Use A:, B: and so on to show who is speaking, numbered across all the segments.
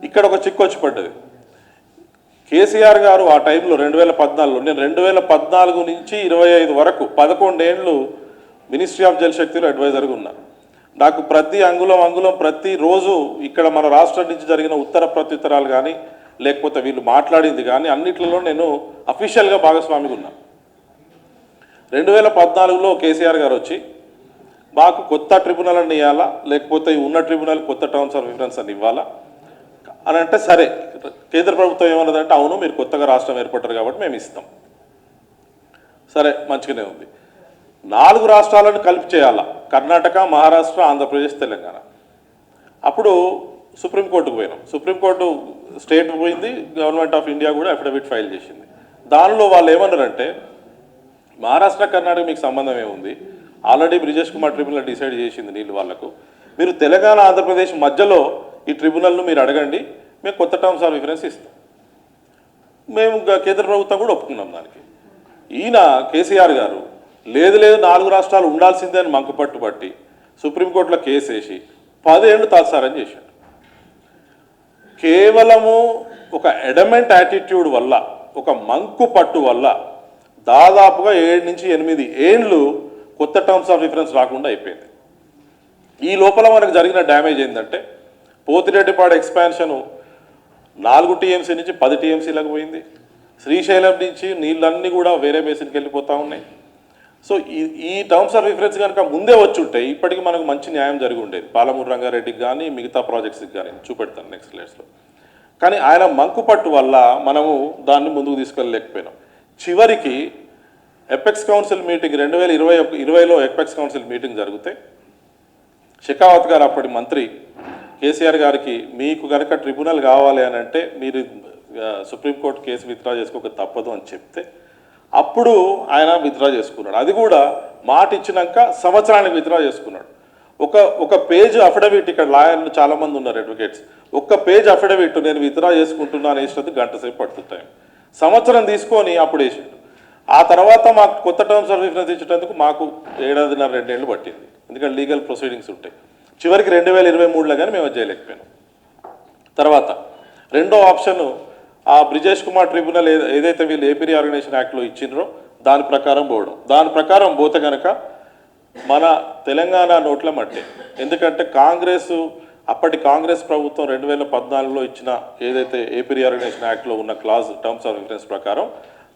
A: ఇక్కడ ఒక చిక్కు వచ్చి పడ్డది. కేసీఆర్ గారు ఆ టైంలో 2014లో, నేను 2014 నుంచి 25 వరకు 11 ఏళ్ళు మినిస్ట్రీ ఆఫ్ జలశక్తిలో అడ్వైజర్గా ఉన్నా. నాకు ప్రతి అంగుళం ప్రతిరోజు ఇక్కడ మన రాష్ట్రం నుంచి జరిగిన ఉత్తర ప్రత్యుత్తరాలు కానీ లేకపోతే వీళ్ళు మాట్లాడింది కానీ అన్నిట్లలో నేను అఫీషియల్గా భాగస్వామిగా ఉన్నా. 2014లో కేసీఆర్ గారు వచ్చి మాకు కొత్త ట్రిబ్యునల్ అని ఇవ్వాలా, లేకపోతే ఉన్న ట్రిబ్యునల్ కొత్త టర్మ్స్ ఆఫ్ రిఫరెన్స్ అని ఇవ్వాలా అని అంటే, సరే కేంద్ర ప్రభుత్వం ఏమన్నదంటే అవును మీరు కొత్తగా రాష్ట్రం ఏర్పడ్డారు కాబట్టి మేము ఇస్తాం. సరే మంచిగానే ఉంది. 4 రాష్ట్రాలను కలిపి చేయాలా, కర్ణాటక, మహారాష్ట్ర, ఆంధ్రప్రదేశ్, తెలంగాణ. అప్పుడు సుప్రీంకోర్టుకు పోయినాం. సుప్రీంకోర్టు స్టేట్ పోయింది, గవర్నమెంట్ ఆఫ్ ఇండియా కూడా అఫిడవిట్ ఫైల్ చేసింది. దానిలో వాళ్ళు ఏమన్నారంటే మహారాష్ట్ర, కర్ణాటక మీకు సంబంధం ఏముంది, already Brijesh Kumar tribunal decide చేసింది నీళ్ళు వాళ్లకు, మీరు తెలంగాణ ఆంధ్రప్రదేశ్ మధ్యలో ఈ ట్రిబ్యునల్ను మీరు అడగండి, మేము కొత్త టర్మ్స్ ఆఫ్ రిఫరెన్స్ ఇస్తాం. మేము కేంద్ర ప్రభుత్వం కూడా ఒప్పుకున్నాం దానికి. ఈయన కేసీఆర్ గారు లేదు 4 రాష్ట్రాలు ఉండాల్సిందే అని మంకుపట్టు పట్టి సుప్రీంకోర్టులో కేసు వేసి 10 ఏళ్ళు తాత్సారం చేశాడు. కేవలము ఒక ఎడమెంట్ యాటిట్యూడ్ వల్ల, ఒక మంకు పట్టు వల్ల దాదాపుగా 7 నుంచి 8 ఏళ్ళు కొత్త టర్మ్స్ ఆఫ్ రిఫరెన్స్ రాకుండా అయిపోయింది. ఈ లోపల మనకు జరిగిన డ్యామేజ్ ఏంటంటే పోతిరెడ్డిపాడు ఎక్స్పాన్షను 4 టీఎంసీ నుంచి 10 టీఎంసీలకు పోయింది. శ్రీశైలం నుంచి నీళ్ళన్నీ కూడా వేరే బేసిన్కి వెళ్ళిపోతూ ఉన్నాయి. సో ఈ టర్మ్స్ ఆఫ్ రిఫరెన్స్ కనుక ముందే వచ్చి ఉంటే ఇప్పటికీ మనకు మంచి న్యాయం జరిగి ఉండేది, పాలమూరు రంగారెడ్డికి కానీ మిగతా ప్రాజెక్ట్స్కి కానీ. చూపెడతాను నెక్స్ట్ స్లైడ్స్లో. కానీ ఆయన మంకుపట్టు వల్ల మనము దాన్ని ముందుకు తీసుకెళ్ళలేకపోయినాం. చివరికి ఎపెక్స్ కౌన్సిల్ మీటింగ్ 2020లో ఎపెక్స్ కౌన్సిల్ మీటింగ్ జరిగితే షెకావత్ గారు అప్పటి మంత్రి కేసీఆర్ గారికి మీకు కనుక ట్రిబ్యునల్ కావాలి అని అంటే మీరు సుప్రీంకోర్టు కేసు విత్డ్రా చేసుకోక తప్పదు అని చెప్తే అప్పుడు ఆయన విత్డ్రా చేసుకున్నాడు. అది కూడా మాట ఇచ్చినాక సంవత్సరానికి విత్డ్రా చేసుకున్నాడు. ఒక పేజ్ అఫిడవిట్, ఇక్కడ లాయర్లు చాలామంది ఉన్నారు అడ్వకేట్స్, ఒక్క పేజ్ అఫిడవిట్ నేను విత్డ్రా చేసుకుంటున్నాను వేసినందుకు గంట సేపు పడుతుంటాయి. సంవత్సరం తీసుకొని అప్పుడు వేసాడు. ఆ తర్వాత మాకు కొత్త టర్మ్స్ ఆఫ్ రిఫరెన్స్ ఇచ్చేటందుకు మాకు 7.5-2 ఏళ్ళు పట్టింది, ఎందుకంటే లీగల్ ప్రొసీడింగ్స్ ఉంటాయి. చివరికి 2023లో కానీ మేము చేయలేకపోయినాం. తర్వాత రెండో ఆప్షన్ ఆ బ్రిజేష్ కుమార్ ట్రిబ్యునల్ ఏదైతే వీళ్ళు ఏపీ రీఆర్గనైజేషన్ యాక్ట్లో ఇచ్చినారో దాని ప్రకారం పోవడం. దాని ప్రకారం పోతే కనుక మన తెలంగాణ నోట్ల మట్టే. ఎందుకంటే అప్పటి కాంగ్రెస్ ప్రభుత్వం 2014లో ఇచ్చిన ఏదైతే ఏపీ రీఆర్గనైజేషన్ యాక్ట్లో ఉన్న క్లాజ్ టర్మ్స్ ఆఫ్ రిఫరెన్స్ ప్రకారం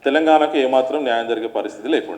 A: తెలంగాణకు ఏమాత్రం న్యాయం జరిగే పరిస్థితి లేకుండే.